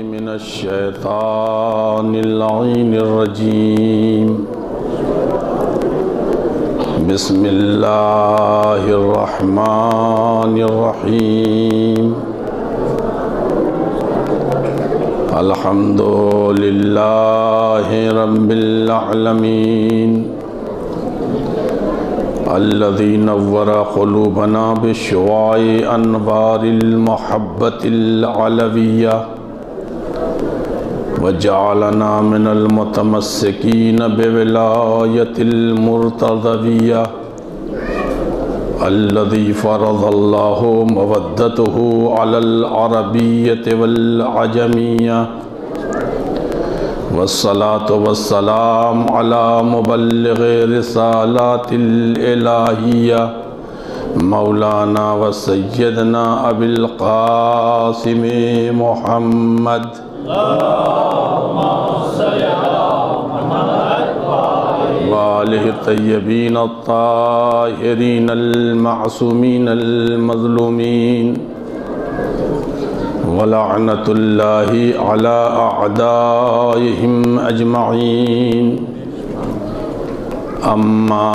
من الشیطان اللعین الرجیم بسم اللہ الرحمن الرحیم الحمد للہ رب العالمین الذی نور قلوبنا بشعاع انوار المحبت العلویہ وجعلنا من المتمسکین بولایت المرتضویہ الذی فرض اللہ مودتہ علی العربیۃ والعجمیہ والصلاة والسلام علی مبلغ رسالات الالہیہ مولانا و سیدنا ابی القاسم محمد وآلہ الطیبین الطاہرین المعصومین المظلومین ولعنت اللہ علی اعدائہم اجمعین اما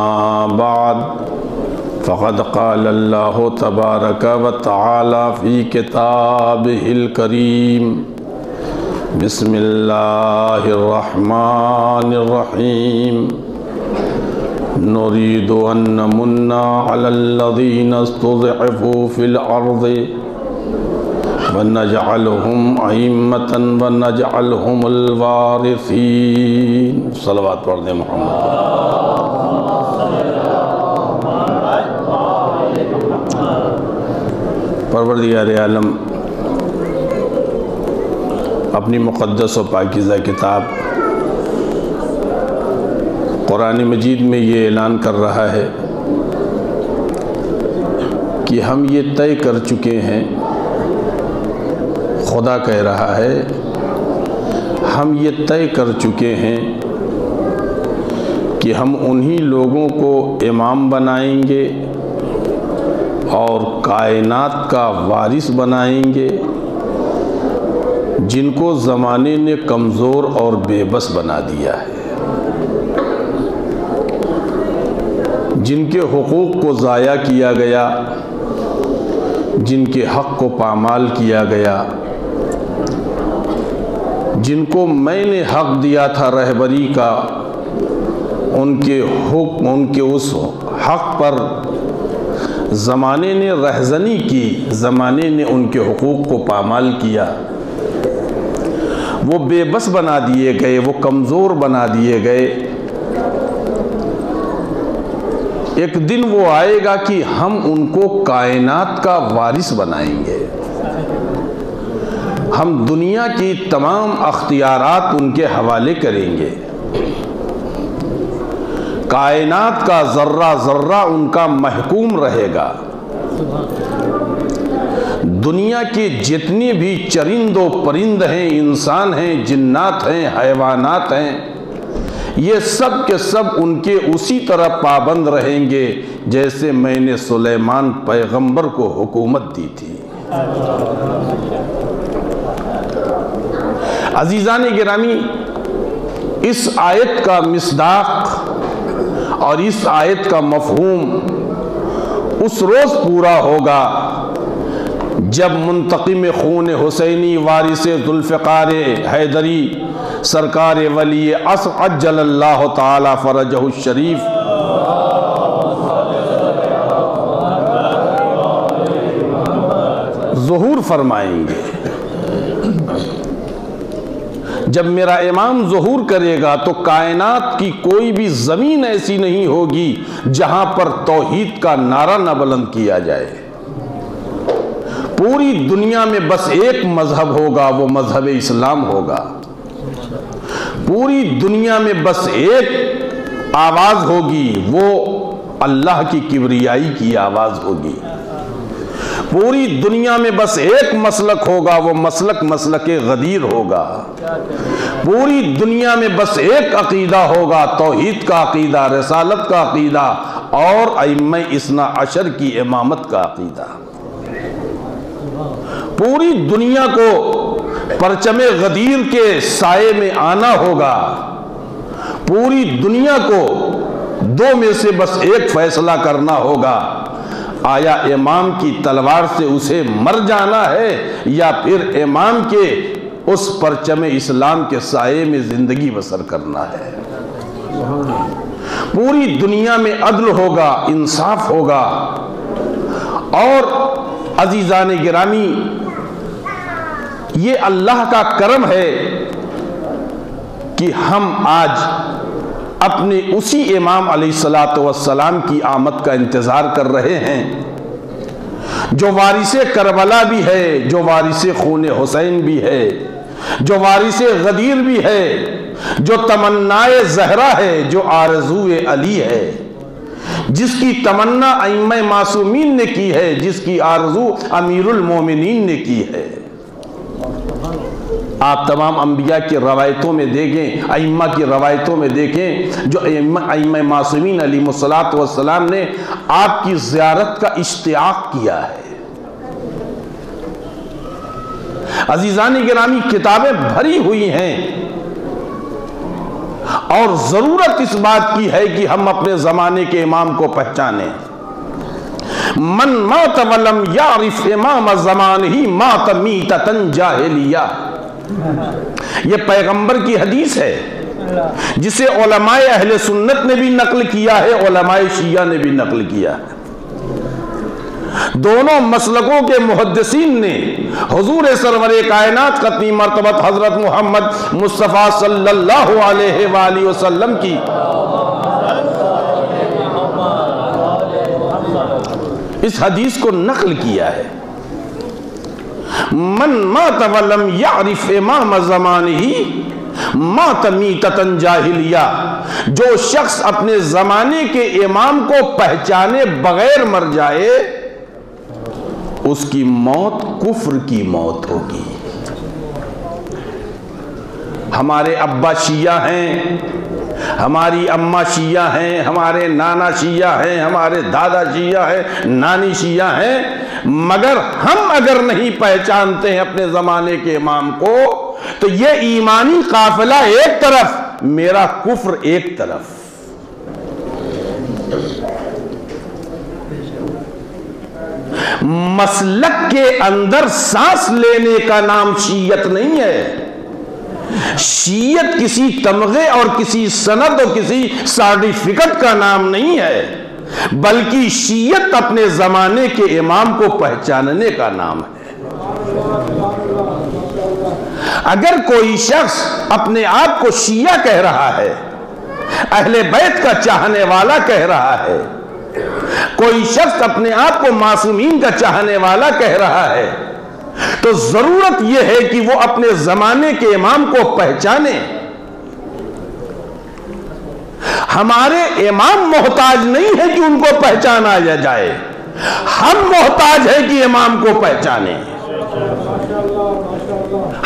بعد فقد قال اللہ تبارک و تعالی فی کتابہ الکریم بسم اللہ الرحمن الرحیم نريد أن نمن على الذين استضعفوا في الأرض ونجعلهم أئمة ونجعلهم الوارثين صلوات پڑھ دیں محمد پروردگار عالم اپنی مقدس و پاکیزہ کتاب قرآن مجید میں یہ اعلان کر رہا ہے کہ ہم یہ طے کر چکے ہیں، خدا کہہ رہا ہے ہم یہ طے کر چکے ہیں کہ ہم انہی لوگوں کو امام بنائیں گے اور کائنات کا وارث بنائیں گے جن کو زمانے نے کمزور اور بے بس بنا دیا ہے، جن کے حقوق کو ضائع کیا گیا، جن کے حق کو پامال کیا گیا، جن کو میں نے حق دیا تھا رہبری کا، ان کے اس حق پر زمانے نے رہزنی کی، زمانے نے ان کے حقوق کو پامال کیا، وہ بے بس بنا دیے گئے، وہ کمزور بنا دیے گئے۔ ایک دن وہ آئے گا کہ ہم ان کو کائنات کا وارث بنائیں گے، ہم دنیا کی تمام اختیارات ان کے حوالے کریں گے، کائنات کا ذرہ ذرہ ان کا محکوم رہے گا، دنیا کے جتنے بھی چرند و پرند ہیں، انسان ہیں، جنات ہیں، حیوانات ہیں، یہ سب کے سب ان کے اسی طرح پابند رہیں گے جیسے میں نے سلیمان پیغمبر کو حکومت دی تھی۔ عزیزان گرامی، اس آیت کا مصداق اور اس آیت کا مفہوم اس روز پورا ہوگا جب منتقم خون حسینی وارث ذوالفقار حیدری سرکار ولی عصر عجل اللہ تعالی فرجہ الشریف ظہور فرمائیں گے۔ جب میرا امام ظہور کرے گا تو کائنات کی کوئی بھی زمین ایسی نہیں ہوگی جہاں پر توحید کا نعرہ نہ بلند کیا جائے۔ پوری دنیا میں بس ایک مذہب ہوگا، وہ مذہب اسلام ہوگا۔ پوری دنیا میں بس ایک آواز ہوگی، وہ اللہ کی کبریائی کی آواز ہوگی۔ پوری دنیا میں بس ایک مسلک ہوگا، وہ مسلک مسلک غدیر ہوگا۔ پوری دنیا میں بس ایک عقیدہ ہوگا، توحید کا عقیدہ، رسالت کا عقیدہ اور ائمہ اثنا عشر کی امامت کا عقیدہ۔ پوری دنیا کو پرچم غدیر کے سائے میں آنا ہوگا۔ پوری دنیا کو دو میں سے بس ایک فیصلہ کرنا ہوگا، آیا امام کی تلوار سے اسے مر جانا ہے یا پھر امام کے اس پرچم اسلام کے سائے میں زندگی بسر کرنا ہے۔ پوری دنیا میں عدل ہوگا، انصاف ہوگا۔ اور عزیزان گرامی، یہ اللہ کا کرم ہے کہ ہم آج اپنے اسی امام علیہ السلام کی آمد کا انتظار کر رہے ہیں، جو وارث کربلا بھی ہے، جو وارث خون حسین بھی ہے، جو وارث غدیر بھی ہے، جو تمنائے زہرا ہے، جو آرزو علی ہے، جس کی تمنا ائمہ معصومین نے کی ہے، جس کی آرزو امیر المومنین نے کی ہے۔ آپ تمام انبیاء کی روایتوں میں دیکھیں، ائمہ کی روایتوں میں دیکھیں، جو ائمہ معصومین علیہ السلام نے آپ کی زیارت کا اشتیاق کیا ہے۔ عزیزان گرامی، کتابیں بھری ہوئی ہیں اور ضرورت اس بات کی ہے کہ ہم اپنے زمانے کے امام کو پہچانیں۔ من مات ولم یعرف امام زمانہ مات میتۃ جاہلیہ، یہ پیغمبر کی حدیث ہے جسے علماء اہل سنت نے بھی نقل کیا ہے، علماء شیعہ نے بھی نقل کیا ہے۔ دونوں مسلکوں کے محدثین نے حضور سرور کائنات ختمی مرتبت حضرت محمد مصطفیٰ صلی اللہ علیہ وآلہ وسلم کی اس حدیث کو نقل کیا ہے۔ من مات ولم یعرف امام زمانہ مات میتۃ جاہلیہ، جو شخص اپنے زمانے کے امام کو پہچانے بغیر مر جائے اس کی موت کفر کی موت ہوگی۔ ہمارے ابا شیعہ ہیں، ہماری اماں شیعہ ہیں، ہمارے نانا شیعہ ہیں، ہمارے دادا شیعہ ہیں، نانی شیعہ ہیں، مگر ہم اگر نہیں پہچانتے ہیں اپنے زمانے کے امام کو تو یہ ایمانی قافلہ ایک طرف، میرا کفر ایک طرف۔ مسلک کے اندر سانس لینے کا نام شیعت نہیں ہے۔ شیعت کسی تمغے اور کسی سند اور کسی سرٹیفکیٹ کا نام نہیں ہے، بلکہ شیعت اپنے زمانے کے امام کو پہچاننے کا نام ہے۔ اگر کوئی شخص اپنے آپ کو شیعہ کہہ رہا ہے، اہل بیت کا چاہنے والا کہہ رہا ہے، کوئی شخص اپنے آپ کو معصومین کا چاہنے والا کہہ رہا ہے، تو ضرورت یہ ہے کہ وہ اپنے زمانے کے امام کو پہچانے۔ ہمارے امام محتاج نہیں ہے کہ ان کو پہچانا جائے، ہم محتاج ہے کہ امام کو پہچانے۔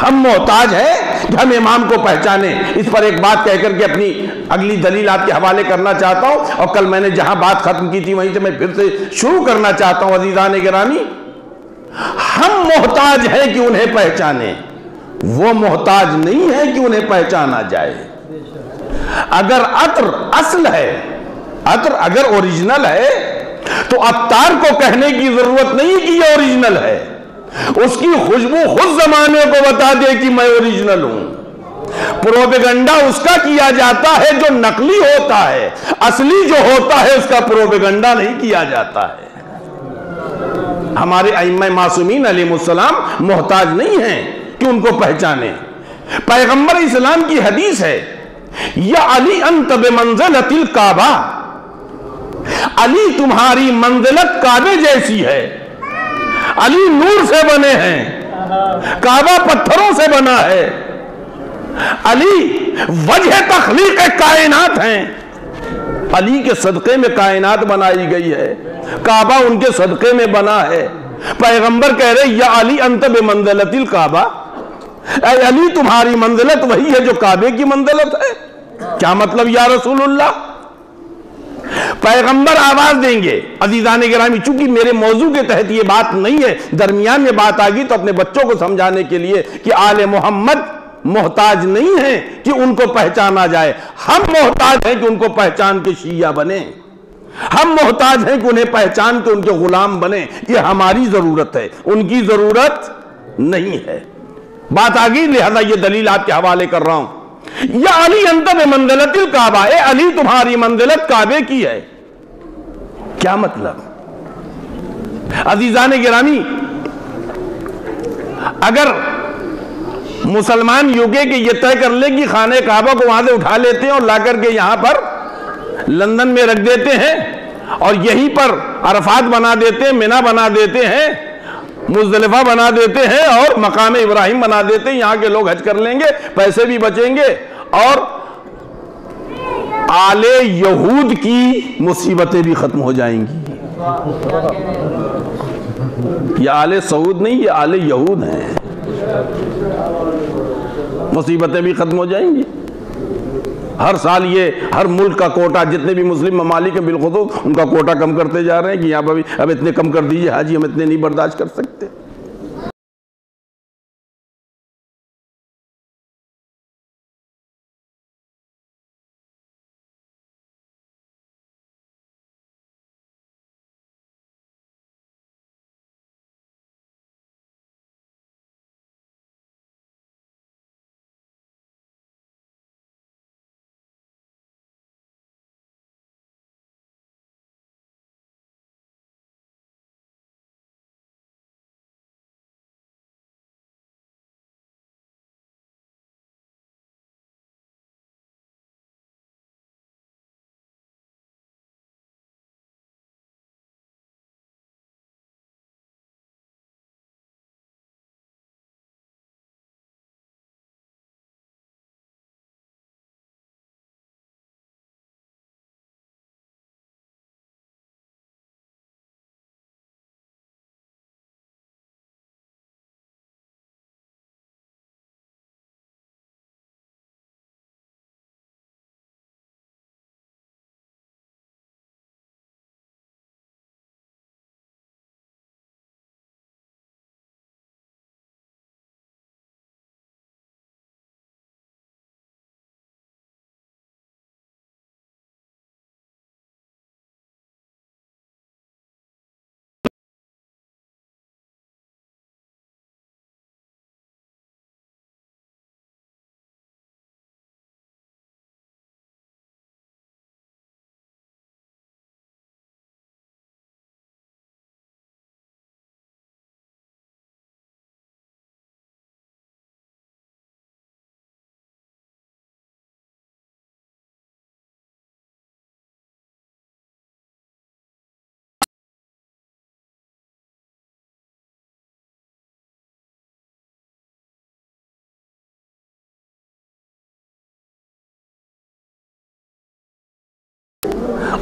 ہم محتاج ہے کہ ہم امام کو پہچانے۔ اس پر ایک بات کہہ کر کے اپنی اگلی دلیل آپ کے حوالے کرنا چاہتا ہوں، اور کل میں نے جہاں بات ختم کی تھی وہیں سے میں پھر سے شروع کرنا چاہتا ہوں۔ عزیزان گرامی، ہم محتاج ہیں کہ انہیں پہچانے، وہ محتاج نہیں ہے کہ انہیں پہچانا جائے۔ اگر عطر اصل ہے، عطر اگر اوریجنل ہے تو عطار کو کہنے کی ضرورت نہیں کہ یہ اوریجنل ہے، اس کی خوشبو خود زمانے کو بتا دے کہ میں اوریجنل ہوں۔ پروپیگنڈا اس کا کیا جاتا ہے جو نقلی ہوتا ہے، اصلی جو ہوتا ہے اس کا پروپیگنڈا نہیں کیا جاتا ہے۔ ہمارے ائمہ معصومین علیہ السلام محتاج نہیں ہیں کہ ان کو پہچانے۔ پیغمبر اسلام کی حدیث ہے، یا علی انت بمنزلۃ الکعبہ، علی تمہاری منزلت کعبے جیسی ہے۔ علی نور سے بنے ہیں، کعبہ پتھروں سے بنا ہے۔ علی وجہ تخلیق کائنات ہیں، علی کے صدقے میں کائنات بنائی گئی ہے، کعبہ ان کے صدقے میں بنا ہے۔ پیغمبر کہہ رہے یا علی انت بمنزلۃ الکعبہ، اے علی تمہاری منزلت وہی ہے جو کعبے کی منزلت ہے۔ کیا مطلب یا رسول اللہ؟ پیغمبر آواز دیں گے۔ عزیزان گرامی، چونکہ میرے موضوع کے تحت یہ بات نہیں ہے، درمیان میں بات آ گئی تو اپنے بچوں کو سمجھانے کے لیے کہ آل محمد محتاج نہیں ہیں کہ ان کو پہچانا جائے، ہم محتاج ہیں کہ ان کو پہچان کے شیعہ بنیں، ہم محتاج ہیں کہ انہیں پہچان کے ان کے غلام بنیں۔ یہ ہماری ضرورت ہے، ان کی ضرورت نہیں ہے۔ بات آ گئی، لہذا یہ دلیل آپ کے حوالے کر رہا ہوں۔ یا علی انت بمنزلۃ الکعبہ، اے علی تمہاری منزلت کعبے کی ہے۔ کیا مطلب؟ عزیزان گرامی، اگر مسلمان یوگے کے یہ طے کر لے کہ خانہ کعبہ کو وہاں سے اٹھا لیتے ہیں اور لا کر کے یہاں پر لندن میں رکھ دیتے ہیں اور یہیں پر عرفات بنا دیتے ہیں، منی بنا دیتے ہیں، مزدلفہ بنا دیتے ہیں اور مقام ابراہیم بنا دیتے ہیں، یہاں کے لوگ حج کر لیں گے، پیسے بھی بچیں گے اور آل یہود کی مصیبتیں بھی ختم ہو جائیں گی۔ یہ آل سعود نہیں، یہ آل یہود ہیں، مصیبتیں بھی ختم ہو جائیں گی۔ ہر سال یہ ہر ملک کا کوٹا، جتنے بھی مسلم ممالک ہیں بالخصوص ان کا کوٹا کم کرتے جا رہے ہیں کہ یہاں پر بھی اب اتنے کم کر دیجئے حاجی، ہم اتنے نہیں برداشت کر سکتے۔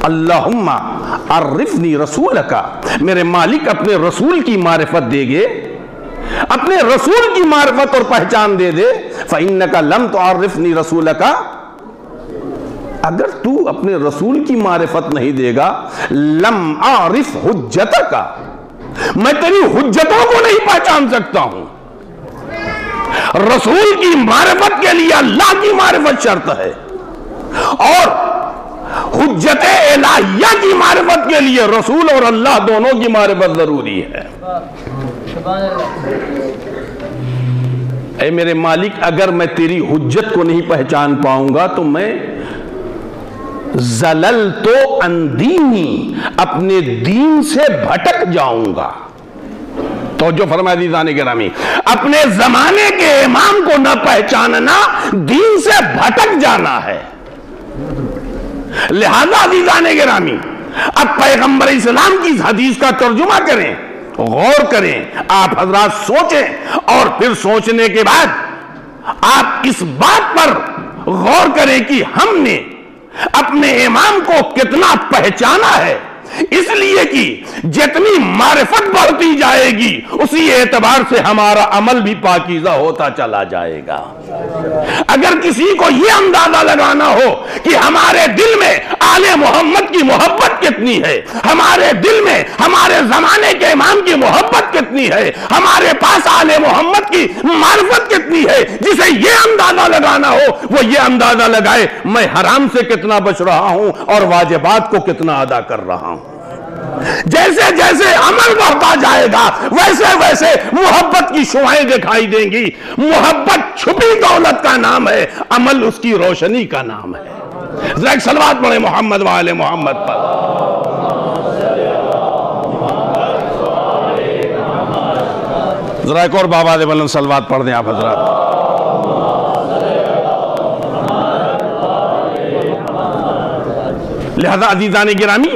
اللہم عرفنی رسولک، میرے مالک اپنے رسول کی معرفت دے گے، اپنے رسول کی معرفت اور پہچان دے دے۔ فَإِنَّكَ لَمْ تُعَرِّفْنِي رَسُولَكَ، اگر تو اپنے رسول کی معرفت نہیں دے گا، لَمْ أَعْرِفْ حُجَّتَكَ، میں تیری حجتوں کو نہیں پہچان سکتا ہوں۔ رسول کی معرفت کے لیے اللہ کی معرفت شرط ہے اور حجت الہیہ کی معرفت کے لیے رسول اور اللہ دونوں کی معرفت ضروری ہے۔ اے میرے مالک، اگر میں تیری حجت کو نہیں پہچان پاؤں گا تو میں زللت عن دینی، اپنے دین سے بھٹک جاؤں گا۔ توجہ فرمائے عزیزان گرامی، اپنے زمانے کے امام کو نہ پہچاننا دین سے بھٹک جانا ہے۔ لہذا عزیزان گرامی، اب پیغمبر اسلام کی حدیث کا ترجمہ کریں، غور کریں، آپ حضرات سوچیں اور پھر سوچنے کے بعد آپ اس بات پر غور کریں کہ ہم نے اپنے امام کو کتنا پہچانا ہے، اس لیے کہ جتنی معرفت بڑھتی جائے گی اسی اعتبار سے ہمارا عمل بھی پاکیزہ ہوتا چلا جائے گا۔ اگر کسی کو یہ اندازہ لگانا ہو کہ ہمارے دل میں آل محمد کی محبت کتنی ہے، ہمارے دل میں ہمارے زمانے کے امام کی محبت کتنی ہے، ہمارے پاس آل محمد کی معرفت کتنی ہے، جسے یہ اندازہ لگانا ہو وہ یہ اندازہ لگائے میں حرام سے کتنا بچ رہا ہوں اور واجبات کو کتنا ادا کر رہا ہوں۔ جیسے جیسے عمل بڑھتا جائے گا ویسے ویسے محبت کی شعائیں دکھائی دیں گی۔ محبت چھپی دولت کا نام ہے، عمل اس کی روشنی کا نام ہے۔ ذرا ایک صلوات پڑھیں محمد وآل محمد پر۔ ذرا ایک اور بابا دے بلند صلوات پڑھ دیں آپ حضرات۔ لہذا عزیزان گرامی،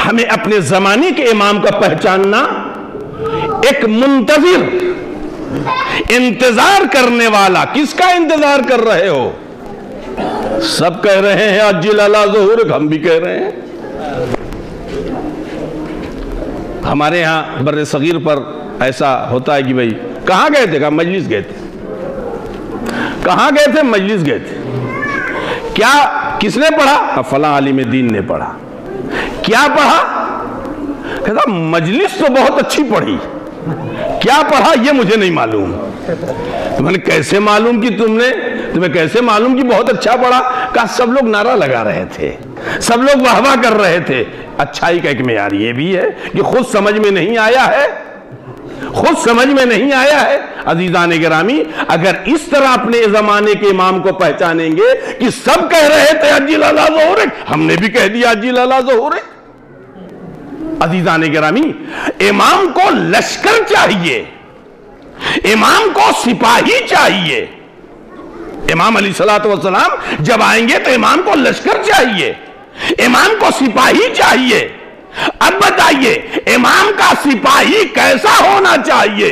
ہمیں اپنے زمانے کے امام کا پہچاننا، ایک منتظر، انتظار کرنے والا۔ کس کا انتظار کر رہے ہو؟ سب کہہ رہے ہیں عجل اللہ ظہورک، ہم بھی کہہ رہے ہیں۔ ہمارے ہاں بر صغیر پر ایسا ہوتا ہے کہ بھئی کہاں گئے تھے؟ کہا مجلس گئے تھے۔ کہاں گئے تھے؟ مجلس گئے تھے۔ کیا کس نے پڑھا؟ فلاں عالم دین نے پڑھا۔ کیا پڑھا؟ کہتا مجلس تو بہت اچھی پڑھی، کیا پڑھا یہ مجھے نہیں معلوم۔ میں نے کیسے معلوم کہ تمہیں کیسے معلوم کہ بہت اچھا پڑھا؟ کہا سب لوگ نعرہ لگا رہے تھے، سب لوگ واہ واہ کر رہے تھے۔ اچھائی کا ایک معیار یہ بھی ہے کہ خود سمجھ میں نہیں آیا ہے، خود سمجھ میں نہیں آیا ہے۔ عزیزان گرامی، اگر اس طرح اپنے زمانے کے امام کو پہچانیں گے کہ سب کہہ رہے تھے عجل اللہ ظہورک، ہم نے بھی کہہ دیا عجل اللہ ظہورک۔ عزیزان گرامی، امام کو لشکر چاہیے، امام کو سپاہی چاہیے۔ امام علیہ السلام جب آئیں گے تو امام کو لشکر چاہیے، امام کو سپاہی چاہیے۔ اب بتائیے امام کا سپاہی کیسا ہونا چاہیے؟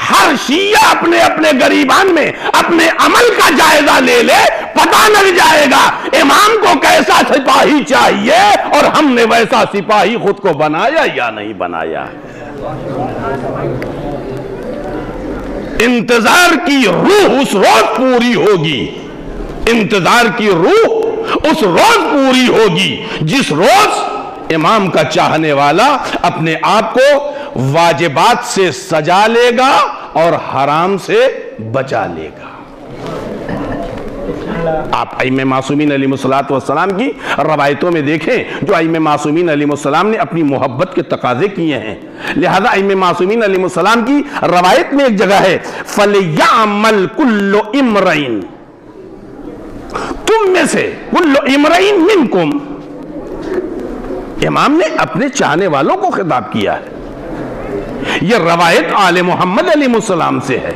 ہر شیعہ اپنے اپنے گریبان میں اپنے عمل کا جائزہ لے لے، پتہ لگ جائے گا امام کو کیسا سپاہی چاہیے اور ہم نے ویسا سپاہی خود کو بنایا یا نہیں بنایا۔ انتظار کی روح اس روز پوری ہوگی، انتظار کی روح اس روز پوری ہوگی جس روز امام کا چاہنے والا اپنے آپ کو واجبات سے سجا لے گا اور حرام سے بچا لے گا۔ آپ ائمہ معصومین علیہ السلام کی روایتوں میں دیکھیں، جو ائمہ معصومین علیہ السلام نے اپنی محبت کے تقاضے کیے ہیں۔ لہذا ائمہ معصومین علیہ السلام کی روایت میں ایک جگہ ہے فَلْيَعْمَلْ كُلُّ اِمْرَئٍ، تم میں سے کُلُّ اِمْرَئٍ مِنْكُمْ، امام نے اپنے چاہنے والوں کو خطاب کیا ہے۔ یہ روایت آل محمد علیہ السلام سے ہے۔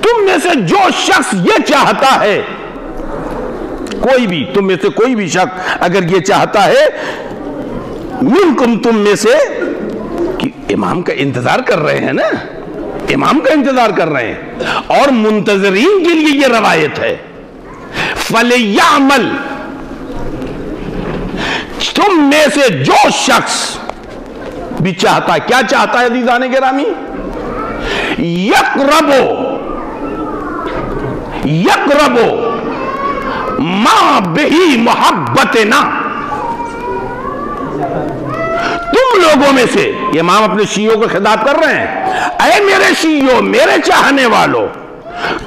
تم میں سے جو شخص یہ چاہتا ہے، کوئی بھی تم میں سے کوئی بھی شخص اگر یہ چاہتا ہے، منکم تم میں سے، کہ امام کا انتظار کر رہے ہیں نا، امام کا انتظار کر رہے ہیں اور منتظرین کے لیے یہ روایت ہے، فَلْيَعْمَلْ، تم میں سے جو شخص بھی چاہتا ہے، کیا چاہتا ہے عزیزان گرامی؟ یقربو ما بہی محبتنا، تم لوگوں میں سے، امام اپنے شیعوں کو خطاب کر رہے ہیں، اے میرے شیعوں، میرے چاہنے والوں،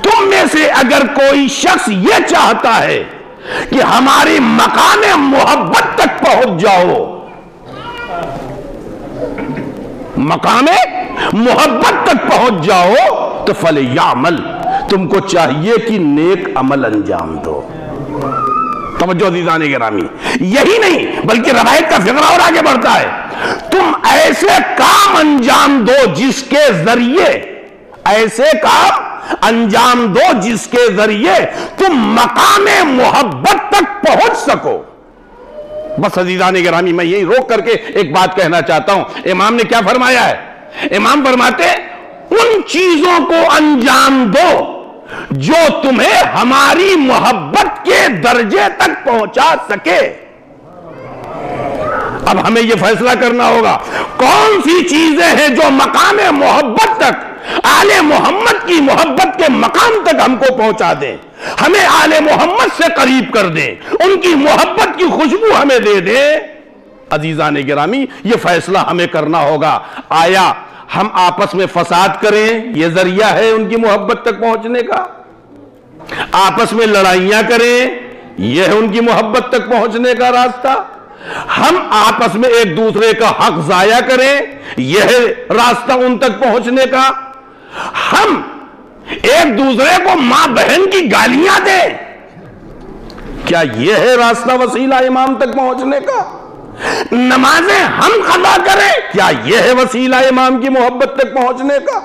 تم میں سے اگر کوئی شخص یہ چاہتا ہے کہ ہماری مقام محبت تک پہنچ جاؤ، مقام محبت تک پہنچ جاؤ، تو فَلْيَعْمَلْ، تم کو چاہیے کہ نیک عمل انجام دو۔ توجہ عزیزان گرامی، یہی نہیں بلکہ روایت کا فقرہ اور آگے بڑھتا ہے، تم ایسے کام انجام دو جس کے ذریعے، ایسے کام انجام دو جس کے ذریعے تم مقام محبت تک پہنچ سکو۔ بس عزیزان گرامی، میں یہی روک کر کے ایک بات کہنا چاہتا ہوں، امام نے کیا فرمایا ہے؟ امام فرماتے ان چیزوں کو انجام دو جو تمہیں ہماری محبت کے درجے تک پہنچا سکے۔ اب ہمیں یہ فیصلہ کرنا ہوگا کون سی چیزیں ہیں جو مقام محبت تک، آل محمد کی محبت کے مقام تک ہم کو پہنچا دیں، ہمیں آل محمد سے قریب کر دیں، ان کی محبت کی خوشبو ہمیں دے دیں۔ عزیزان گرامی، یہ فیصلہ ہمیں کرنا ہوگا، آیا ہم آپس میں فساد کریں، یہ ذریعہ ہے ان کی محبت تک پہنچنے کا؟ آپس میں لڑائیاں کریں، یہ ہے ان کی محبت تک پہنچنے کا راستہ؟ ہم آپس میں ایک دوسرے کا حق ضائع کریں، یہ ہے راستہ ان تک پہنچنے کا؟ ہم ایک دوسرے کو ماں بہن کی گالیاں دیں، کیا یہ ہے راستہ وسیلہ امام تک پہنچنے کا؟ نمازیں ہم قضا کریں، کیا یہ ہے وسیلہ امام کی محبت تک پہنچنے کا؟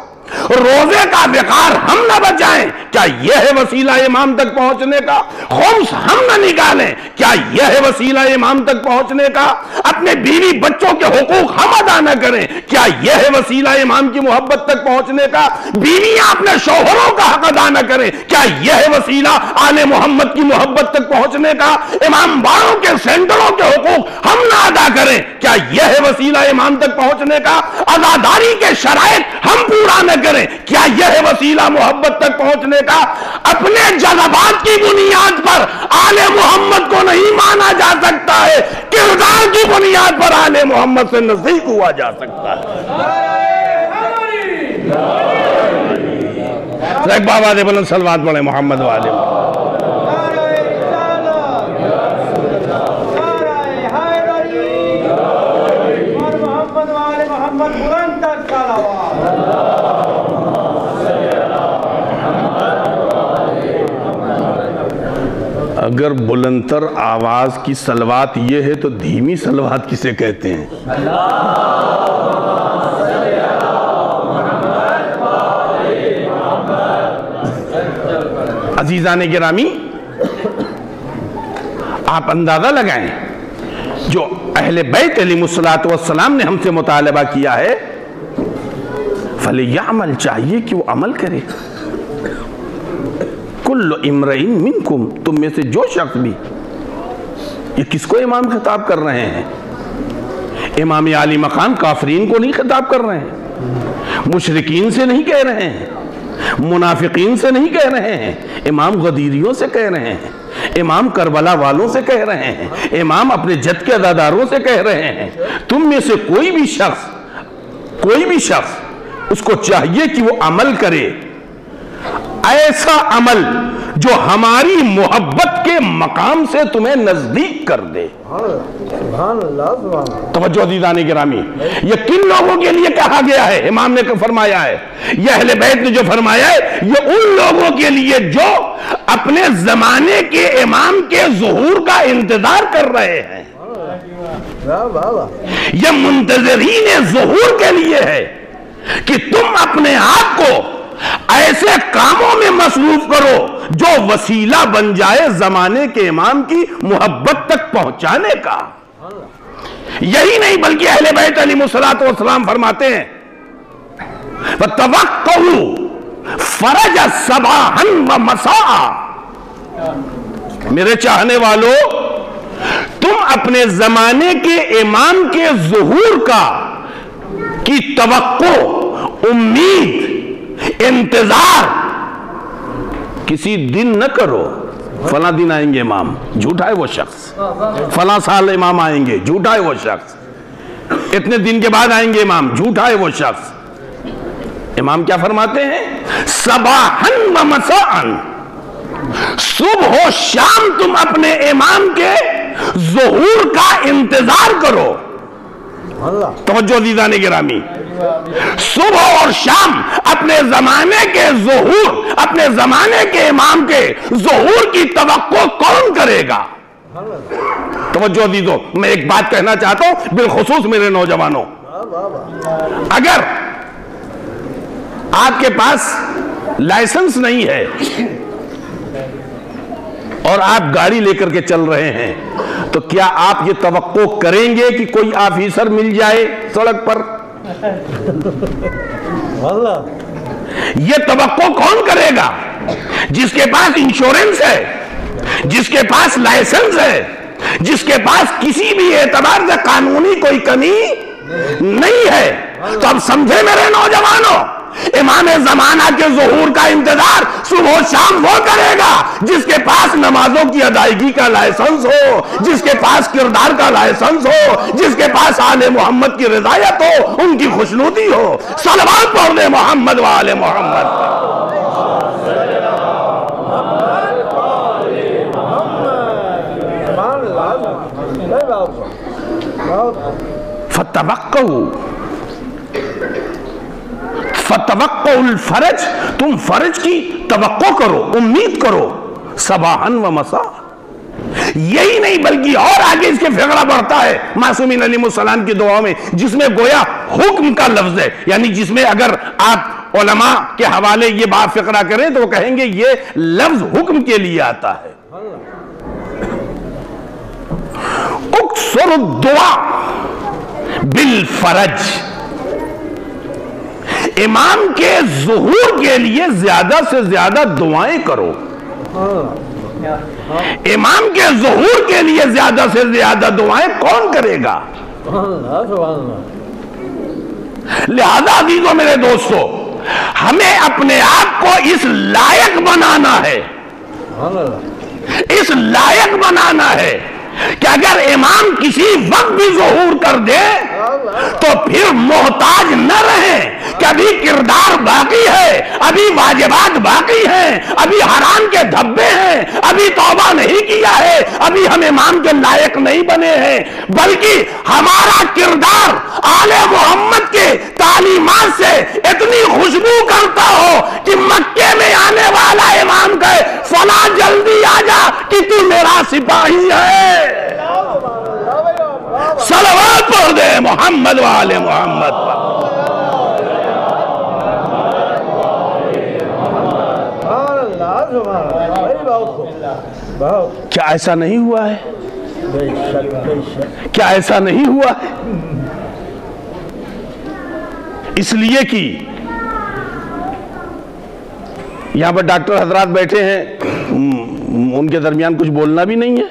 روزے کا وقار ہم نہ بچائیں، کیا یہ ہے وسیلہ امام تک پہنچنے کا؟ خمس ہم نہ نکالیں، کیا یہ ہے وسیلہ امام تک پہنچنے کا؟ اپنے بیوی بچوں کے حقوق ہم ادا نہ کریں، کیا یہ ہے وسیلہ امام کی محبت تک پہنچنے کا؟ بیویاں اپنے شوہروں کا حق ادا نہ کریں، کیا یہ ہے وسیلہ آل محمد کی محبت تک پہنچنے کا؟ امام باڑوں کے سینٹروں کے حقوق ہم نہ ادا کریں، کیا یہ ہے وسیلہ امام تک پہنچنے کا؟ عزاداری کے شرائط ہم پورا نہ کریں، کیا یہ ہے وسیلہ محبت تک پہنچنے کا؟ اپنے جذبات کی بنیاد پر آل محمد کو نہیں مانا جا سکتا ہے، کردار کی بنیاد پر آل محمد سے نزدیک ہوا جا سکتا ہے۔ ایک بابا دے بلند صلوات پڑھیں محمد والے۔ اگر بلندتر آواز کی صلوات یہ ہے تو دھیمی صلوات کسے کہتے ہیں؟ عزیزان گرامی، آپ اندازہ لگائیں، جو اہل بیت علیہ السلام نے ہم سے مطالبہ کیا ہے، فَلْيَعْمَلْ چاہیے کہ وہ عمل کرے۔ کل امرئن منکم، تم میں سے جو شخص بھی، یہ کس کو امام خطاب کر رہے ہیں؟ امام عالی مقام کافرین کو نہیں خطاب کر رہے ہیں، مشرکین سے نہیں کہہ رہے ہیں، منافقین سے نہیں کہہ رہے ہیں، امام غدیریوں سے کہہ رہے ہیں، امام کربلا والوں سے کہہ رہے ہیں، امام اپنے جد کے عزاداروں سے کہہ رہے ہیں۔ تم میں سے کوئی بھی شخص اس کو چاہیے کہ وہ عمل کرے، ایسا عمل جو ہماری محبت کے مقام سے تمہیں نزدیک کر دے۔ توجہ عزیزان گرامی، یہ کن لوگوں کے لیے کہا گیا ہے؟ امام نے فرمایا ہے، یہ اہل بیت نے جو فرمایا ہے، یہ ان لوگوں کے لیے جو اپنے زمانے کے امام کے ظہور کا انتظار کر رہے ہیں۔ یہ منتظرین ظہور کے لیے ہے کہ تم اپنے آپ کو ایسے کاموں میں مصروف کرو جو وسیلہ بن جائے زمانے کے امام کی محبت تک پہنچانے کا۔ یہی نہیں بلکہ اہل بیت علیہ السلام فرماتے ہیں، وَتَوَقَّعُوا فَرَجَ صَبَاحًا وَمَسَاءً، میرے چاہنے والو، تم اپنے زمانے کے امام کے ظہور کی توقع، امید، انتظار کسی دن نہ کرو، فلاں دن آئیں گے امام، جھوٹا ہے وہ شخص، فلاں سال امام آئیں گے، جھوٹا ہے وہ شخص، اتنے دن کے بعد آئیں گے امام، جھوٹا ہے وہ شخص۔ امام کیا فرماتے ہیں؟ صباحً و مساءً، صبح و شام تم اپنے امام کے ظہور کا انتظار کرو۔ توجہ عزیزان گرامی، صبح اور شام اپنے زمانے کے ظہور، اپنے زمانے کے امام کے ظہور کی توقع کون کرے گا؟ توجہ عزیزوں، میں ایک بات کہنا چاہتا ہوں بالخصوص میرے نوجوانوں، اگر آپ کے پاس لائسنس نہیں ہے اور آپ گاڑی لے کر کے چل رہے ہیں تو کیا آپ یہ توقع کریں گے کہ کوئی آفیسر مل جائے سڑک پر؟ یہ توقع کون کرے گا؟ جس کے پاس انشورنس ہے، جس کے پاس لائسنس ہے، جس کے پاس کسی بھی اعتبار سے قانونی کوئی کمی نہیں ہے۔ تو اب سمجھے میرے نوجوانوں، امام زمانہ کے ظہور کا انتظار صبح و شام وہ کرے گا جس کے پاس نمازوں کی ادائیگی کا لائسنس ہو، جس کے پاس کردار کا لائسنس ہو، جس کے پاس آل محمد کی رضایت ہو، ان کی خوشنودی ہو۔ صلوات پڑھ دے محمد و آل محمد۔ فتوقعوا الفرج، تم فرج کی توقع کرو، امید کرو، صباحاً و مساء۔ یہی نہیں بلکہ اور آگے اس کے فقرہ بڑھتا ہے معصومین علیہ السلام کی دعاؤں میں، جس میں گویا حکم کا لفظ ہے، یعنی جس میں اگر آپ علماء کے حوالے یہ بات فقرہ کریں تو وہ کہیں گے یہ لفظ حکم کے لیے آتا ہے۔ اکثر الدعاء بالفرج، امام کے ظہور کے لیے زیادہ سے زیادہ دعائیں کرو۔ امام کے ظہور کے لیے زیادہ سے زیادہ دعائیں کون کرے گا؟ لہذا عزیزوں میرے دوستو، ہمیں اپنے آپ کو اس لائق بنانا ہے، اس لائق بنانا ہے کہ اگر امام کسی وقت بھی ظہور کر دے تو پھر محتاج نہ رہیں کہ ابھی کردار باقی ہے، ابھی واجبات باقی ہیں، ابھی حرام کے دھبے ہیں، ابھی توبہ نہیں کیا ہے، ابھی ہم امام کے لائق نہیں بنے ہیں، بلکہ ہمارا کردار آل محمد کے تعلیمات سے اتنی خوشبو کرتا ہو کہ مکے میں آنے والا امام کہے فلاں جلدی آ جا کہ تو میرا سپاہی ہے۔ صلوات پڑھ دے محمد و آل محمد پر۔ کیا ایسا نہیں ہوا ہے؟ کیا ایسا نہیں ہوا ہے؟ اس لیے کہ یہاں پر ڈاکٹر حضرات بیٹھے ہیں، ان کے درمیان کچھ بولنا بھی نہیں ہے۔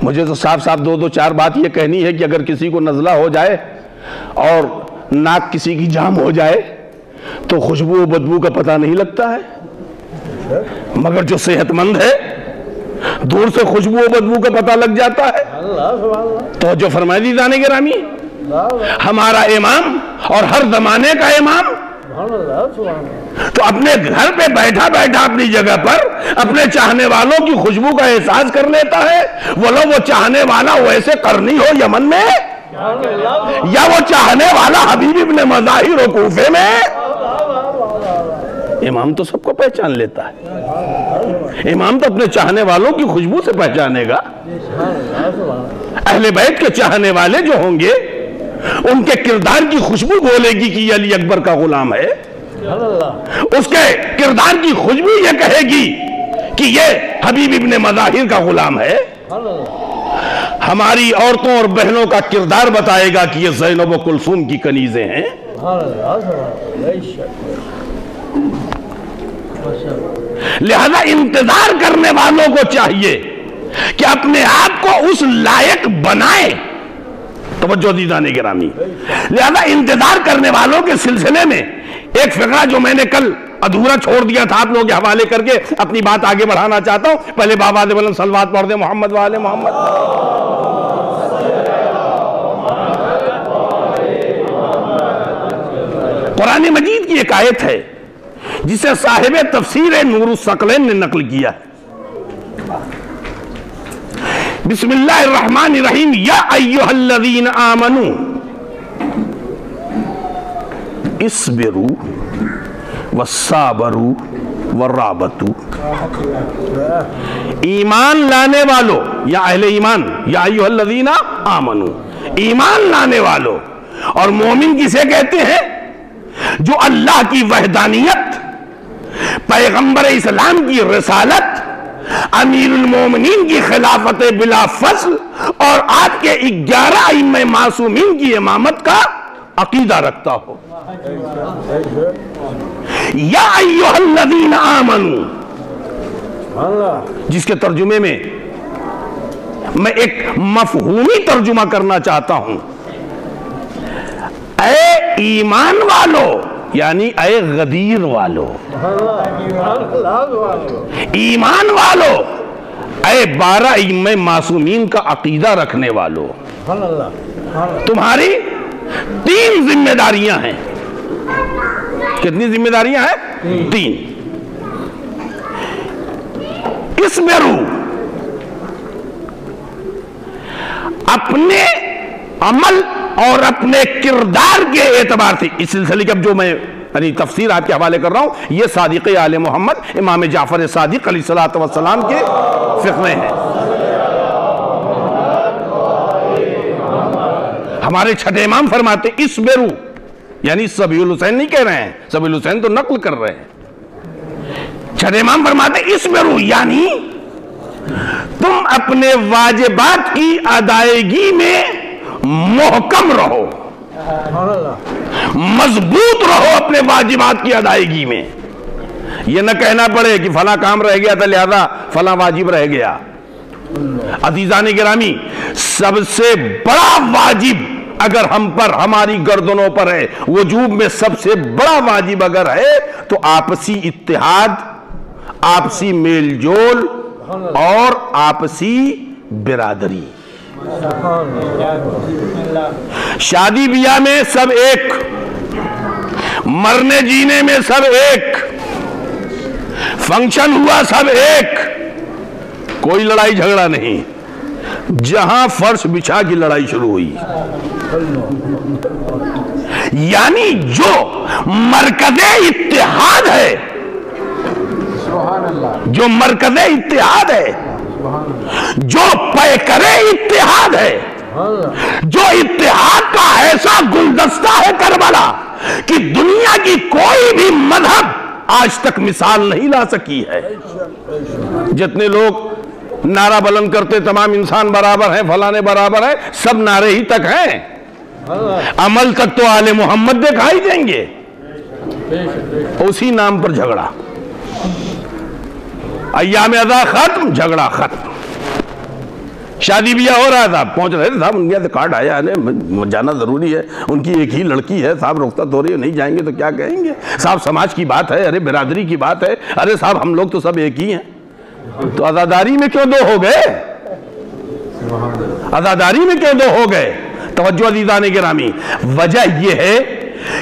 مجھے تو صاف صاف دو چار بات یہ کہنی ہے کہ اگر کسی کو نزلہ ہو جائے اور ناک کسی کی جام ہو جائے تو خوشبو و بدبو کا پتہ نہیں لگتا ہے، مگر جو صحت مند ہے دور سے خوشبو و بدبو کا پتہ لگ جاتا ہے۔ تو جو فرمائے دیدان گرامی، ہمارا امام اور ہر زمانے کا امام تو اپنے گھر پہ بیٹھا بیٹھا اپنی جگہ پر اپنے چاہنے والوں کی خوشبو کا احساس کر لیتا ہے، وہ چاہنے والا ویسے قرنی ہو یمن میں، یا وہ چاہنے والا حبیب ابن مظاہر و کوفے میں، امام تو سب کو پہچان لیتا ہے۔ امام تو اپنے چاہنے والوں کی خوشبو سے پہچانے گا۔ اہل بیت کے چاہنے والے جو ہوں گے ان کے کردار کی خوشبو بولے گی کہ یہ علی اکبر کا غلام ہے، اس کے کردار کی خوشبو یہ کہے گی کہ یہ حبیب ابن مظاہر کا غلام ہے۔ ہماری عورتوں اور بہنوں کا کردار بتائے گا کہ یہ زینب و کلثوم کی کنیزیں ہیں۔ لہذا انتظار کرنے والوں کو چاہیے کہ اپنے آپ کو اس لائق بنائیں۔ توجہ دیدان گرامی، لہذا انتظار کرنے والوں کے سلسلے میں ایک فقرہ جو میں نے کل ادھورا چھوڑ دیا تھا آپ لوگوں کے حوالے کر کے اپنی بات آگے بڑھانا چاہتا ہوں۔ پہلے بابا دے بلند صلوات پڑھ دیں محمد و آل محمد۔ قرآن مجید کی ایک آیت ہے جسے صاحب تفسیر نور الثقلین نے نقل کیا ہے۔ بسم اللہ الرحمن الرحیم، یا ایہا الذین آمنوا اصبروا والصابروا والرابطوا۔ ایمان لانے والو، یا اہل ایمان، یا ایہا الذین آمنوا، ایمان لانے والو۔ اور مومن کسے کہتے ہیں؟ جو اللہ کی وحدانیت، پیغمبر اسلام کی رسالت، امیر المومنین کی خلافت بلا فصل اور آپ کے 11 ائمہ معصومین کی امامت کا عقیدہ رکھتا ہو۔ یا ایھا الذین آمنوا، جس کے ترجمے میں میں ایک مفہومی ترجمہ کرنا چاہتا ہوں. اے ایمان والو یعنی اے غدیر والو، ایمان والو، اے 12 ائمہ معصومین کا عقیدہ رکھنے والو، تمہاری 3 ذمہ داریاں ہیں. کتنی ذمہ داریاں ہیں؟ 3. اسبرو، اپنے عمل اور اپنے کردار کے اعتبار سے. اس سلسلے کے اب جو میں یعنی تفسیر آپ کے حوالے کر رہا ہوں یہ صادق آل محمد امام جعفر صادق علیہ السلام کے فقرے ہیں. ہمارے چھٹے امام فرماتے اسبرو یعنی سبیع الحسین نہیں کہہ رہے ہیں، سبیع الحسین تو نقل کر رہے ہیں. چھٹے امام فرماتے اسبرو یعنی تم اپنے واجبات کی ادائیگی میں محکم رہو، مضبوط رہو اپنے واجبات کی ادائیگی میں. یہ نہ کہنا پڑے کہ فلاں کام رہ گیا تھا لہذا فلاں واجب رہ گیا. عزیزان گرامی، سب سے بڑا واجب اگر ہم پر ہماری گردنوں پر ہے، وجوب میں سب سے بڑا واجب اگر ہے تو آپسی اتحاد، آپسی میل جول اور آپسی برادری. شادی بیاہ میں سب ایک، مرنے جینے میں سب ایک، فنکشن ہوا سب ایک، کوئی لڑائی جھگڑا نہیں. جہاں فرش بچھا کی لڑائی شروع ہوئی، یعنی جو مرکز اتحاد ہے، جو مرکز اتحاد ہے، جو پیکر اتحاد ہے، جو اتحاد کا ایسا گلدستہ ہے کربلا کہ دنیا کی کوئی بھی مذہب آج تک مثال نہیں لا سکی ہے. جتنے لوگ نعرہ بلند کرتے تمام انسان برابر ہیں، فلانے برابر ہیں، سب نعرے ہی تک ہیں، عمل تک تو آل محمد دکھائی دیں گے. اسی نام پر جھگڑا، ایام ادا ختم، جھگڑا ختم. شادی بیاہ ہو رہا تھا، پہنچ رہے تھے صاحب ان کے کارڈ آیا ہے، جانا ضروری ہے، ان کی ایک ہی لڑکی ہے صاحب، رخصت ہو رہی ہے، نہیں جائیں گے تو کیا کہیں گے صاحب، سماج کی بات ہے، ارے برادری کی بات ہے، ارے صاحب ہم لوگ تو سب ایک ہی ہیں. تو عزاداری میں کیوں 2 ہو گئے؟ عزاداری میں کیوں 2 ہو گئے؟ توجہ عزیزان گرامی، وجہ یہ ہے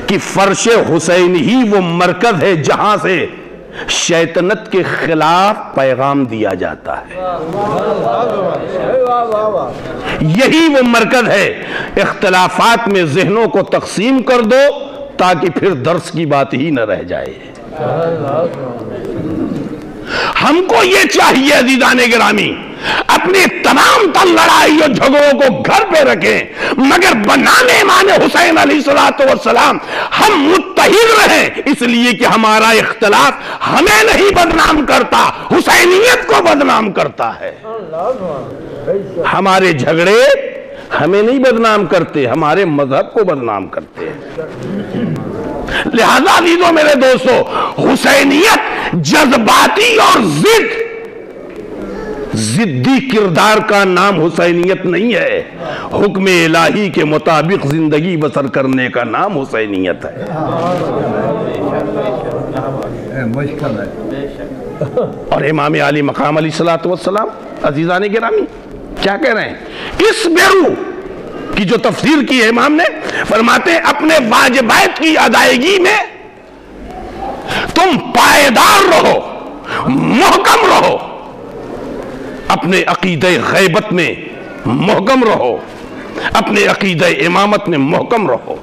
کہ فرش حسین ہی وہ مرکز ہے جہاں سے شیطنت کے خلاف پیغام دیا جاتا ہے. یہی وہ مرکز ہے. اختلافات میں ذہنوں کو تقسیم کر دو تاکہ پھر درس کی بات ہی نہ رہ جائے. ہم کو یہ چاہیے عزیزان گرامی، اپنی تمام تر لڑائی اور جھگڑوں کو گھر پہ رکھیں مگر بنام امام حسین علیہ السلام ہم متحد رہیں، اس لیے کہ ہمارا اختلاف ہمیں نہیں بدنام کرتا، حسینیت کو بدنام کرتا ہے. ہمارے جھگڑے ہمیں نہیں بدنام کرتے، ہمارے مذہب کو بدنام کرتے ہیں. لہذا عزیزو میرے دوستو، حسینیت جذباتی اور ضدی کردار کا نام حسینیت نہیں ہے، حکم الہی کے مطابق زندگی بسر کرنے کا نام حسینیت ہے. اور امام علی مقام علیہ السلام عزیزان گرامی کیا کہہ رہے ہیں؟ اس بیرو کی جو تفسیر کی ہے امام نے، فرماتے ہیں اپنے واجبات کی ادائیگی میں تم پائیدار رہو، محکم رہو، اپنے عقیدہ غیبت میں محکم رہو، اپنے عقیدہ امامت میں محکم رہو.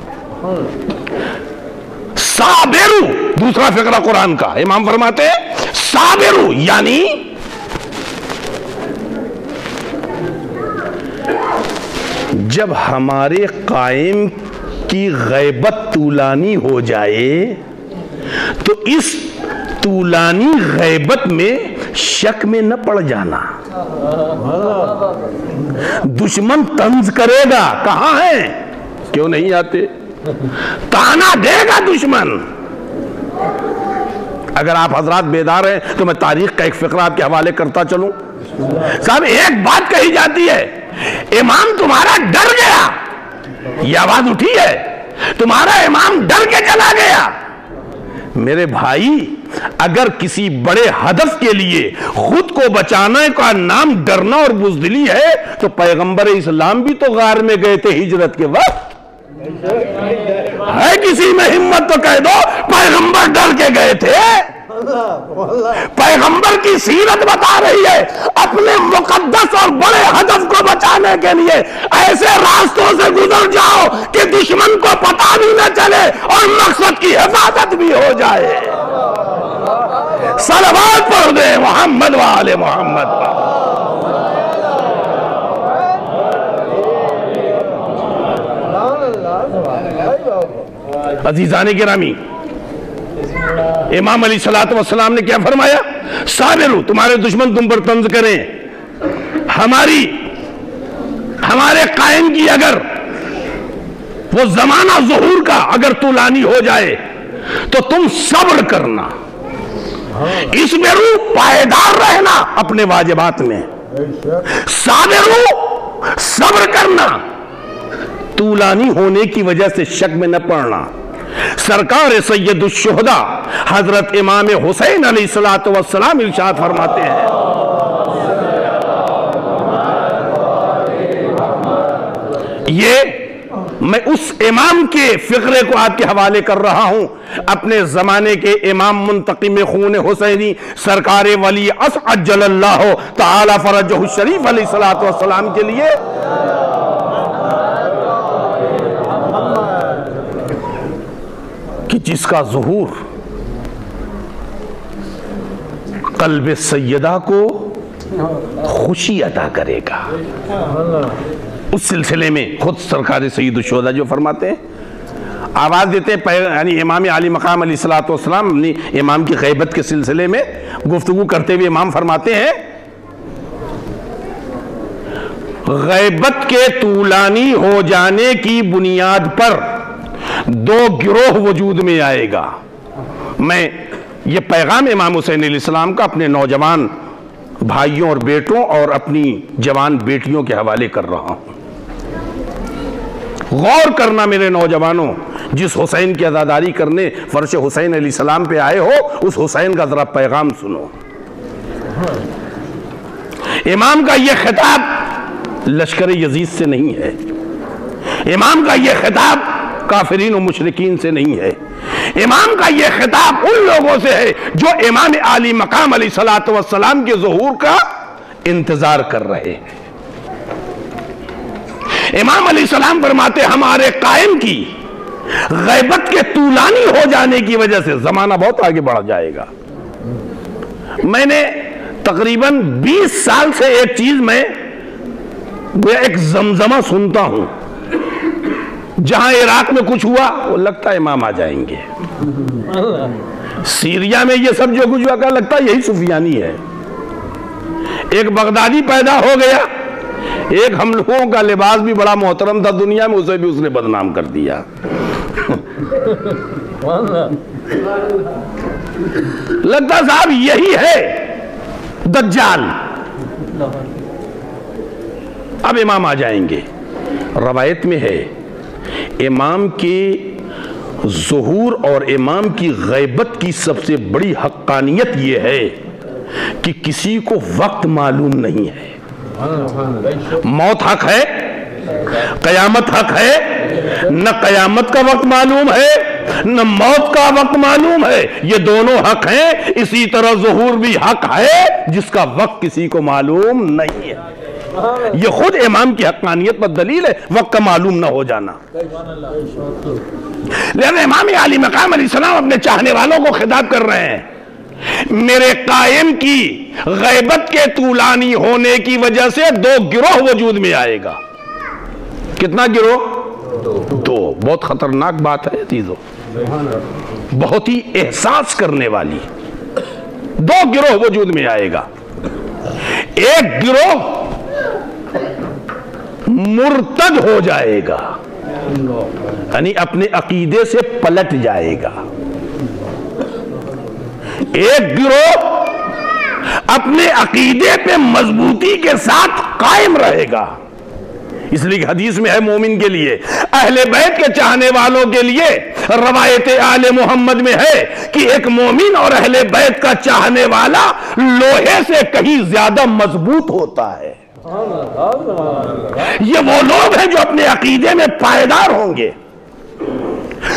صابرو دوسرا فقرہ قرآن کا، امام فرماتے ہیں صابرو یعنی جب ہمارے قائم کی غیبت طولانی ہو جائے تو اس طولانی غیبت میں شک میں نہ پڑ جانا. دشمن طنز کرے گا، کہاں ہیں، کیوں نہیں آتے، تانا دے گا دشمن. اگر آپ حضرات بیدار ہیں تو میں تاریخ کا ایک فقرہ آپ کے حوالے کرتا چلوں. صاحب ایک بات کہی جاتی ہے، امام تمہارا ڈر گیا، یہ آواز اٹھی ہے، تمہارا امام ڈر کے چلا گیا۔ میرے بھائی، اگر کسی بڑے ہدف کے لیے خود کو بچانے کا نام ڈرنا اور بزدلی ہے تو پیغمبر اسلام بھی تو غار میں گئے تھے ہجرت کے وقت۔ ہے کسی میں ہمت تو کہہ دو پیغمبر ڈر کے گئے تھے۔ پیغمبر کی سیرت بتا رہی ہے، اپنے مقدس اور بڑے ہدف کو بچانے کے لیے ایسے راستوں سے گزر جاؤ کہ دشمن کو پتہ بھی نہ چلے اور مقصد کی حفاظت بھی ہو جائے۔ صلوات پڑھ دے محمد و آل محمد پر۔ عزیزان گرامی، امام علیہ السلام نے کیا فرمایا؟ صابرو، تمہارے دشمن تم پر طنز کریں، ہمارے قائم کی اگر وہ زمانہ ظہور کا اگر طولانی ہو جائے تو تم صبر کرنا، اس میں روح پائیدار رہنا اپنے واجبات میں، صابرو، صبر کرنا، طولانی ہونے کی وجہ سے شک میں نہ پڑنا۔ سرکار سید الشہداء حضرت امام حسین علیہ السلام ارشاد فرماتے ہیں، یہ میں اس امام کے فقرے کو آپ کے حوالے کر رہا ہوں، اپنے زمانے کے امام منتقم خون حسینی سرکار ولی عصر عجل اللہ تعالی فرجہ الشریف علیہ السلام کے لیے، کہ جس کا ظہور قلب سیدہ کو خوشی عطا کرے گا۔ اس سلسلے میں خود سرکار سید الشہداء جو فرماتے ہیں، آواز دیتے ہیں، یعنی امام علی مقام علیہ السلام امام کی غیبت کے سلسلے میں گفتگو کرتے ہوئے امام فرماتے ہیں، غیبت کے طولانی ہو جانے کی بنیاد پر دو گروہ وجود میں آئے گا۔ میں یہ پیغام امام حسین علیہ السلام کا اپنے نوجوان بھائیوں اور بیٹوں اور اپنی جوان بیٹیوں کے حوالے کر رہا ہوں۔ غور کرنا میرے نوجوانوں، جس حسین کی عزاداری کرنے فرش حسین علیہ السلام پہ آئے ہو، اس حسین کا ذرا پیغام سنو۔ امام کا یہ خطاب لشکر یزید سے نہیں ہے، امام کا یہ خطاب کافرین و مشرکین سے نہیں ہے، امام کا یہ خطاب ان لوگوں سے ہے جو امام علی مقام علیہ السلام کے ظہور کا انتظار کر رہے ہیں۔ امام علیہ السلام فرماتے ہمارے قائم کی غیبت کے طولانی ہو جانے کی وجہ سے زمانہ بہت آگے بڑھ جائے گا۔ میں نے تقریباً 20 سال سے ایک چیز میں ایک زمزمہ سنتا ہوں، جہاں عراق میں کچھ ہوا وہ لگتا ہے امام آ جائیں گے، سیریا میں یہ سب جو کچھ ہوا کہ لگتا ہے یہی سفیانی ہے، ایک بغدادی پیدا ہو گیا، ایک ہم لوگوں کا لباس بھی بڑا محترم تھا دنیا میں، اسے بھی اس نے بدنام کر دیا۔ لگتا صاحب یہی ہے دجال، اب امام آ جائیں گے۔ روایت میں ہے امام کے ظہور اور امام کی غیبت کی سب سے بڑی حقانیت یہ ہے کہ کسی کو وقت معلوم نہیں ہے۔ موت حق ہے، قیامت حق ہے، نہ قیامت کا وقت معلوم ہے نہ موت کا وقت معلوم ہے، یہ دونوں حق ہیں۔ اسی طرح ظہور بھی حق ہے جس کا وقت کسی کو معلوم نہیں ہے۔ یہ خود امام کی حقانیت پر دلیل ہے، وقت کا معلوم نہ ہو جانا۔ لہذا امام علی مقام علیہ السلام اپنے چاہنے والوں کو خطاب کر رہے ہیں، میرے قائم کی غیبت کے طولانی ہونے کی وجہ سے دو گروہ وجود میں آئے گا۔ کتنا گروہ؟ دو۔ بہت خطرناک بات ہے عزیزو، بہت ہی احساس کرنے والی۔ دو گروہ وجود میں آئے گا، ایک گروہ مرتد ہو جائے گا، یعنی اپنے عقیدے سے پلٹ جائے گا، ایک گروہ اپنے عقیدے پہ مضبوطی کے ساتھ قائم رہے گا. اس لیے حدیث میں ہے مومن کے لیے، اہل بیت کے چاہنے والوں کے لیے روایت آل محمد میں ہے کہ ایک مومن اور اہل بیت کا چاہنے والا لوہے سے کہیں زیادہ مضبوط ہوتا ہے. یہ وہ لوگ ہیں جو اپنے عقیدے میں پائیدار ہوں گے.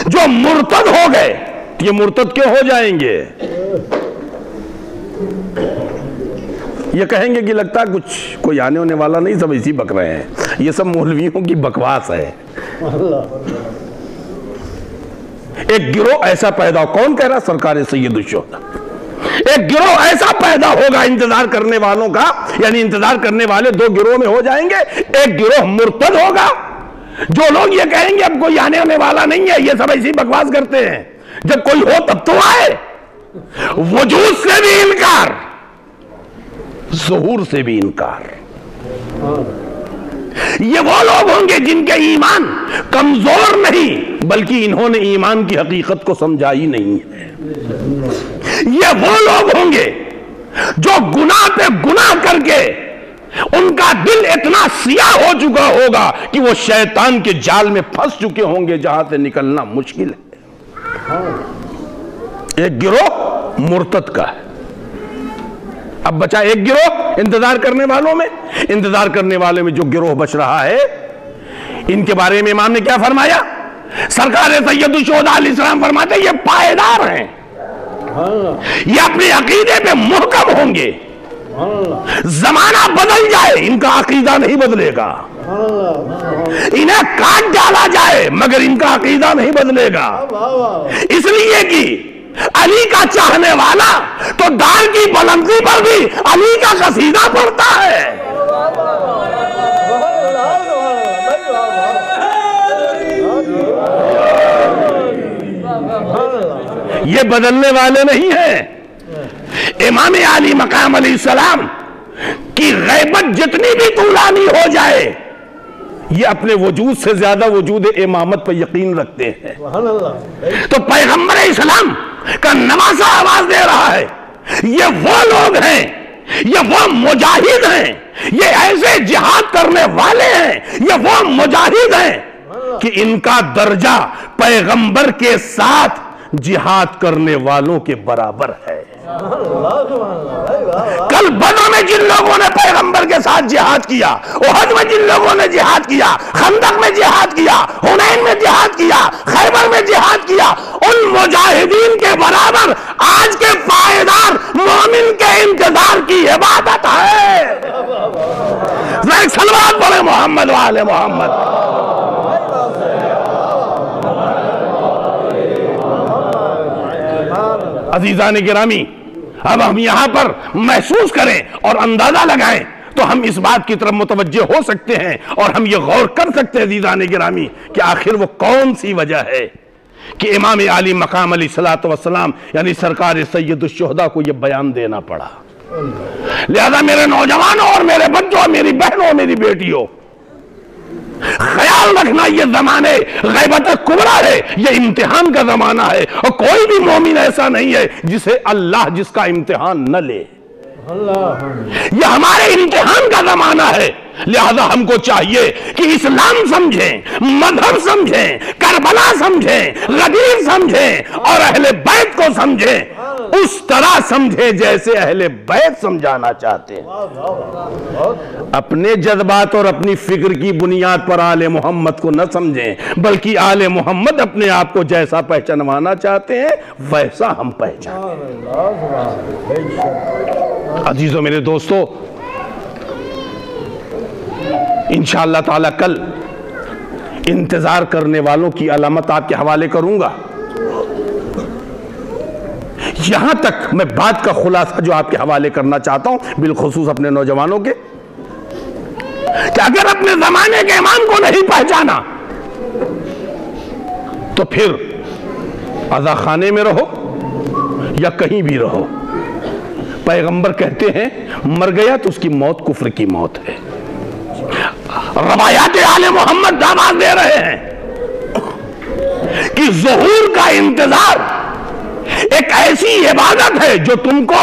جو مرتد ہو گئے، یہ مرتد کیوں ہو جائیں گے؟ یہ کہیں گے کہ لگتا ہے کچھ کوئی آنے ہونے والا نہیں، سب اسی بک رہے ہیں. یہ سب مولویوں کی بکواس ہے. ایک گروہ ایسا پیدا ہو، کون کہہ رہا؟ سرکار سید الشہداء. ایک گروہ ایسا پیدا ہوگا انتظار کرنے والوں کا، یعنی انتظار کرنے والے دو گروہ میں ہو جائیں گے. ایک گروہ مرتد ہوگا، جو لوگ یہ کہیں گے اب کوئی آنے ہونے والا نہیں ہے، یہ سب ایسی بکواس کرتے ہیں، جب کوئی ہو تب تو آئے. وجود سے بھی انکار، ظہور سے بھی انکار. یہ وہ لوگ ہوں گے جن کے ایمان کمزور نہیں، بلکہ انہوں نے ایمان کی حقیقت کو سمجھا ہی نہیں ہے. یہ وہ لوگ ہوں گے جو گناہ پہ گناہ کر کے ان کا دل اتنا سیاہ ہو چکا ہوگا کہ وہ شیطان کے جال میں پھنس چکے ہوں گے جہاں سے نکلنا مشکل ہے. ایک گروہ مرتد کا ہے. اب بچا ایک گروہ انتظار کرنے والوں میں. انتظار کرنے والے میں جو گروہ بچ رہا ہے، ان کے بارے میں امام نے کیا فرمایا؟ سرکار سید الشہداء علیہ السلام فرماتے ہیں یہ پائیدار ہیں، یہ اپنے عقیدے پہ محکم ہوں گے. زمانہ بدل جائے ان کا عقیدہ نہیں بدلے گا. انہیں کاٹ ڈالا جائے مگر ان کا عقیدہ نہیں بدلے گا. اس لیے کہ علی کا چاہنے والا تو دار کی بلندی پر بھی علی کا قصیدہ پڑھتا ہے. یہ بدلنے والے نہیں ہیں. امام علی مقام علیہ السلام کی غیبت جتنی بھی طولانی ہو جائے، یہ اپنے وجود سے زیادہ وجود امامت پر یقین رکھتے ہیں. تو پیغمبر اسلام کا نواسہ آواز دے رہا ہے، یہ وہ لوگ ہیں، یہ وہ مجاہد ہیں، یہ ایسے جہاد کرنے والے ہیں، یہ وہ مجاہد ہیں کہ ان کا درجہ پیغمبر کے ساتھ جہاد کرنے والوں کے برابر ہے. کل بدر میں جن لوگوں نے پیغمبر کے ساتھ جہاد کیا، احد میں جن لوگوں نے جہاد کیا، خندق میں جہاد کیا، حنین میں جہاد کیا، خیبر میں جہاد کیا، ان مجاہدین کے برابر آج کے پائیدار مومن کے انتظار کی عبادت ہے. ایک صلوات پڑھے محمد و آل محمد. عزیزان گرامی، اب ہم یہاں پر محسوس کریں اور اندازہ لگائیں تو ہم اس بات کی طرف متوجہ ہو سکتے ہیں اور ہم یہ غور کر سکتے ہیں عزیزان گرامی کہ آخر وہ کون سی وجہ ہے کہ امام علی مقام علیہ السلام یعنی سرکار سید الشہداء کو یہ بیان دینا پڑا. لہذا میرے نوجوانوں اور میرے بچوں، میری بہنوں، میری بیٹیوں، خیال رکھنا یہ زمانے غیبت کبریٰ ہے، یہ امتحان کا زمانہ ہے، اور کوئی بھی مومن ایسا نہیں ہے جسے اللہ جس کا امتحان نہ لے. یہ ہمارے امتحان کا زمانہ ہے. لہذا ہم کو چاہیے کہ اسلام سمجھیں، مذہب سمجھیں، کربلا سمجھیں، غدیر سمجھیں اور اہل بیت کو سمجھیں، اس طرح سمجھیں جیسے اہل بیت سمجھانا چاہتے ہیں. اپنے جذبات اور اپنی فکر کی بنیاد پر آل محمد کو نہ سمجھیں، بلکہ آل محمد اپنے آپ کو جیسا پہچانوانا چاہتے ہیں ویسا ہم پہچانیں. عزیزوں میرے دوستو، انشاءاللہ تعالی کل انتظار کرنے والوں کی علامت آپ کے حوالے کروں گا. یہاں تک میں بات کا خلاصہ جو آپ کے حوالے کرنا چاہتا ہوں، بالخصوص اپنے نوجوانوں کے، کہ اگر اپنے زمانے کے امام کو نہیں پہچانا تو پھر عزا خانے میں رہو یا کہیں بھی رہو. پیغمبر کہتے ہیں مر گیا تو اس کی موت کفر کی موت ہے. روایات آل محمد دعویٰ دے رہے ہیں کہ ظہور کا انتظار ایک ایسی عبادت ہے جو تم کو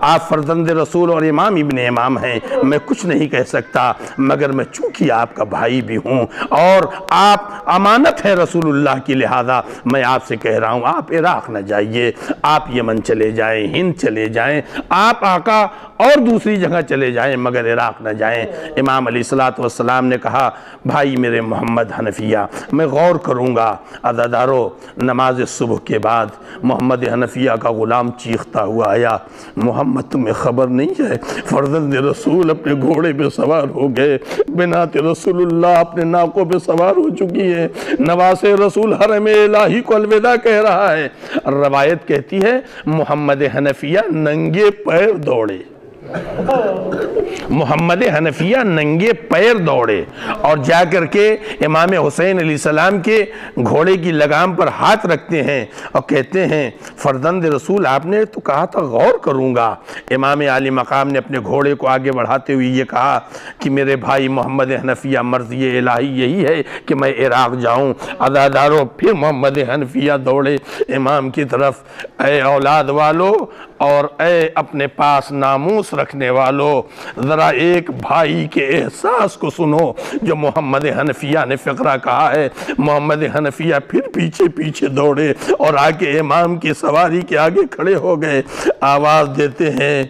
آپ فرزند رسول اور امام ابن امام ہیں، میں کچھ نہیں کہہ سکتا، مگر میں چونکہ آپ کا بھائی بھی ہوں اور آپ امانت ہے رسول اللہ کی، لہذا میں آپ سے کہہ رہا ہوں آپ عراق نہ جائیے، آپ یمن چلے جائیں، ہند چلے جائیں، آپ آقا اور دوسری جگہ چلے جائیں مگر عراق نہ جائیں۔ امام علیہ السلام نے کہا بھائی میرے محمد حنفیہ میں غور کروں گا۔ عزادارو نماز صبح کے بعد محمد حنفیہ کا غلام چیختا ہوا آیا، محمد تمہیں خبر نہیں ہے فرزند رسول اپنے گھوڑے پہ سوار ہو گئے، بنات رسول اللہ اپنے ناکوں پہ سوار ہو چکی ہے، نواس رسول حرم الہی کو الوداع کہہ رہا ہے۔ روایت کہتی ہے محمد حنفیہ ننگے پیر دوڑے، محمد حنفیہ ننگے پیر دوڑے اور جا کر کے امام حسین علیہ السلام کے گھوڑے کی لگام پر ہاتھ رکھتے ہیں اور کہتے ہیں فرزند رسول آپ نے تو کہا تھا غور کروں گا۔ امام عالی مقام نے اپنے گھوڑے کو آگے بڑھاتے ہوئے یہ کہا کہ میرے بھائی محمد حنفیہ مرضی الہی یہی ہے کہ میں عراق جاؤں۔ عزادارو پھر محمد حنفیہ دوڑے امام کی طرف، اے اولاد والو اور اے اپنے پاس ناموس رکھنے والو، ذرا ایک بھائی کے احساس کو سنو جو محمد حنفیہ نے فقرہ کہا ہے۔ محمد حنفیہ پھر پیچھے پیچھے دوڑے اور آگے امام کی سواری کے آگے کھڑے ہو گئے، آواز دیتے ہیں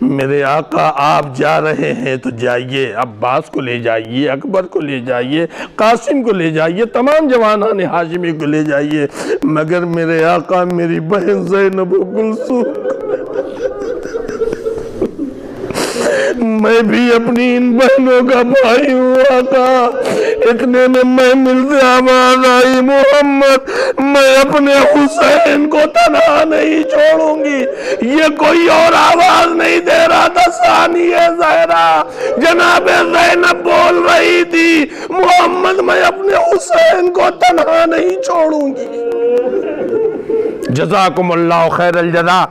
میرے آقا آپ جا رہے ہیں تو جائیے، عباس کو لے جائیے، اکبر کو لے جائیے، قاسم کو لے جائیے، تمام جوانان ہاشمی کو لے جائیے، مگر میرے آقا میری بہن زینب و کلثوم میں بھی اپنی ان بہنوں کا بھائی ہوں آقا۔ اتنے میں محمل سے آواز آئی محمد میں اپنے حسین کو تنہا نہیں چھوڑوں گی۔ یہ کوئی اور آواز نہیں دے رہا تھا، ثانیہ زہرا جناب زینب بول رہی تھی محمد میں اپنے حسین کو تنہا نہیں چھوڑوں گی۔ جزاکم اللہ خیر الجزا۔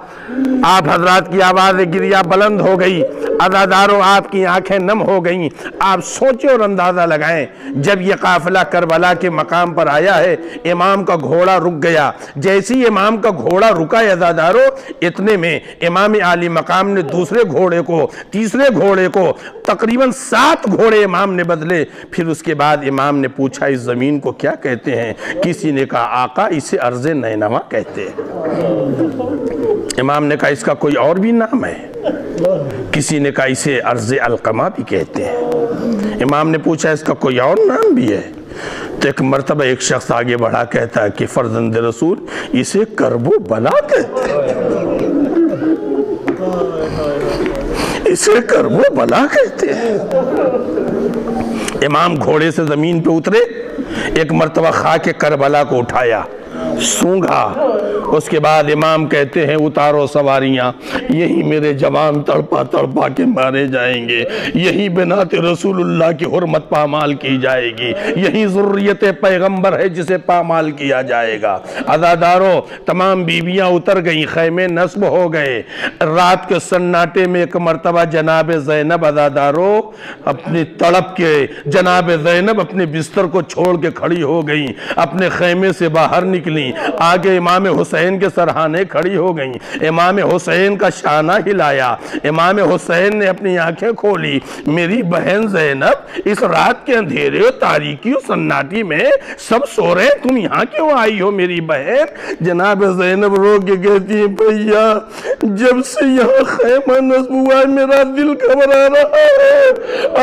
آپ حضرات کی آواز گریہ بلند ہو گئی، عزادارو آپ کی آنکھیں نم ہو گئیں۔ آپ سوچیں اور اندازہ لگائیں، جب یہ قافلہ کربلا کے مقام پر آیا ہے امام کا گھوڑا رک گیا، جیسی امام کا گھوڑا رکا ہے عزادارو اتنے میں امام عالی مقام نے دوسرے گھوڑے کو، تیسرے گھوڑے کو، تقریباً 7 گھوڑے امام نے بدلے۔ پھر اس کے بعد امام نے پوچھا اس زمین کو کیا کہتے ہیں؟ کسی نے کہا آقا اسے ارض نینوا کہتے ہیں۔ امام نے کہا اس کا کوئی اور بھی نام ہے؟ کسی نے کہا اسے ارض القمہ بھی کہتے ہیں۔ امام نے پوچھا اس کا کوئی اور نام بھی ہے؟ تو ایک مرتبہ ایک شخص آگے بڑھا کہتا ہے کہ فرزند رسول اسے کرب و بلا کہتے ہیں، اسے کرب و بلا کہتے ہیں۔ امام گھوڑے سے زمین پہ اترے، ایک مرتبہ خاک کربلا کو اٹھایا، سونگھا، اس کے بعد امام کہتے ہیں اتارو سواریاں، یہی میرے جوان تڑپا تڑپا کے مارے جائیں گے، یہی بنات رسول اللہ کی حرمت پامال کی جائے گی، یہی ذریت پیغمبر ہے جسے پامال کیا جائے گا۔ عزادارو تمام بیویاں اتر گئیں، خیمے نصب ہو گئے۔ رات کے سناٹے میں ایک مرتبہ جناب زینب عزادارو اپنی تڑپ کے، جناب زینب اپنے بستر کو چھوڑ کے کھڑی ہو گئیں، اپنے خیمے سے باہر نکلیں، آگے امام حسین کے سرحانے کھڑی ہو گئیں، امام حسین کا شانہ ہلایا، امام حسین نے اپنی آنکھیں کھولی، میری بہن زینب اس رات کے اندھیرے و تاریکی و سناٹی میں سب سو رہے تم یہاں کیوں آئی ہو میری بہن؟ جناب زینب رو کے کہتی ہے بھیا جب سے یہاں خیمہ نصب ہوا ہے میرا دل گھبرا رہا ہے،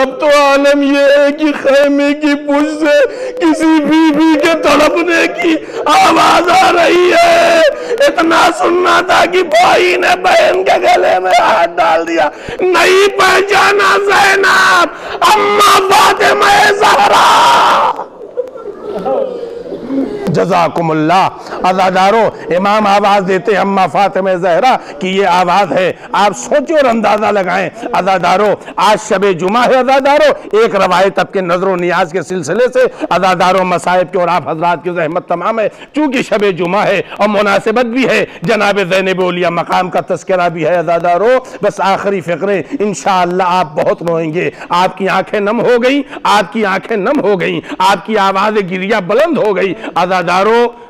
اب تو عالم یہ ہے کہ خیمے کی پشت سے کسی بیوی کے تڑپنے کی آواز آ رہی ہے۔ اتنا سننا تھا کہ بھائی نے بہن کے گلے میں ہاتھ ڈال دیا، نہیں پہچانا زینب اماں فاطمہ زہرا۔ جزاکم اللہ۔ عزادارو امام آواز دیتے اماں فاطمہ زہرا کی یہ آواز ہے، آپ سوچیں اور اندازہ لگائیں۔ عزادارو آج شب جمعہ ہے، عزادارو ایک روایت اب کے نظر و نیاز کے سلسلے سے عزادارو مصائب کے اور آپ حضرات کی زحمت تمام ہے، چونکہ شب جمعہ ہے اور مناسبت بھی ہے، جناب زینب اولیاء مقام کا تذکرہ بھی ہے۔ عزادارو بس آخری فقرے، انشاءاللہ آپ بہت روئیں گے، آپ کی آنکھیں نم ہو گئیں، آپ کی آنکھیں نم ہو گئیں، آپ کی آواز گریہ بلند ہو گئی۔ عزادارو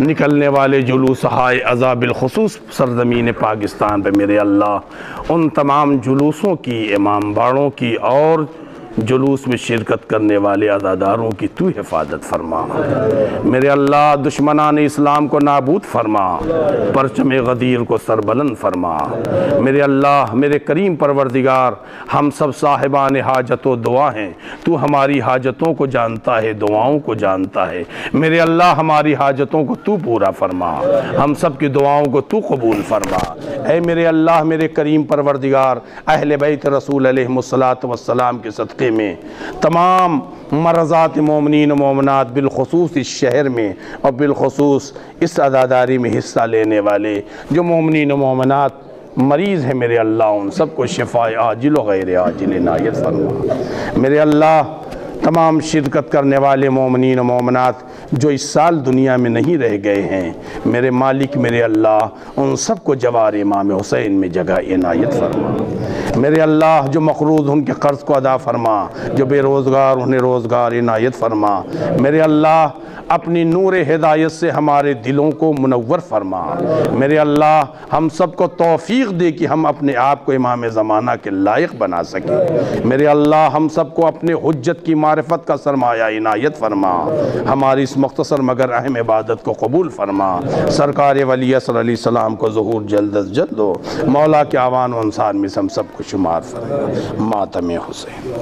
نکلنے والے جلوس ہائے ازا بالخصوص سرزمین پاکستان پہ میرے اللہ ان تمام جلوسوں کی، امام باڑوں کی اور جلوس میں شرکت کرنے والے عزاداروں کی تو حفاظت فرما۔ میرے اللہ دشمنان اسلام کو نابود فرما، پرچم غدیر کو سربلند فرما۔ میرے اللہ میرے کریم پروردگار، ہم سب صاحبان حاجت و دعا ہیں، تو ہماری حاجتوں کو جانتا ہے، دعاؤں کو جانتا ہے۔ میرے اللہ ہماری حاجتوں کو تو پورا فرما، ہم سب کی دعاؤں کو تو قبول فرما۔ اے میرے اللہ میرے کریم پروردگار، اہل بیت رسول علیہ السلام کے صدقے میں تمام مرضات مومنین و مومنات بالخصوص اس شہر میں اور بالخصوص اس عزاداری میں حصہ لینے والے جو مومنین و مومنات مریض ہیں میرے اللہ ان سب کو شفاء عاجل و غیر عاجل عنایت فرما۔ میرے اللہ تمام شرکت کرنے والے مومنین و مومنات جو اس سال دنیا میں نہیں رہ گئے ہیں میرے مالک میرے اللہ ان سب کو جوار امام حسین میں جگہ عنایت فرما۔ میرے اللہ جو مقروض ان کے قرض کو ادا فرما، جو بے روزگار انہیں روزگار عنایت فرما۔ میرے اللہ اپنی نور ہدایت سے ہمارے دلوں کو منور فرما۔ میرے اللہ ہم سب کو توفیق دے کہ ہم اپنے آپ کو امام زمانہ کے لائق بنا سکیں۔ میرے اللہ ہم سب کو اپنے حجت کی معرفت کا سرمایہ عنایت فرما۔ ہماری اس مختصر مگر اہم عبادت کو قبول فرما۔ سرکار ولی صلی اللہ علیہ وسلم کو ظہور جلد از جلد ہو۔ مولا کے آوان و انصار میں ہم سب کو شمار فرما۔ ماتم حسین۔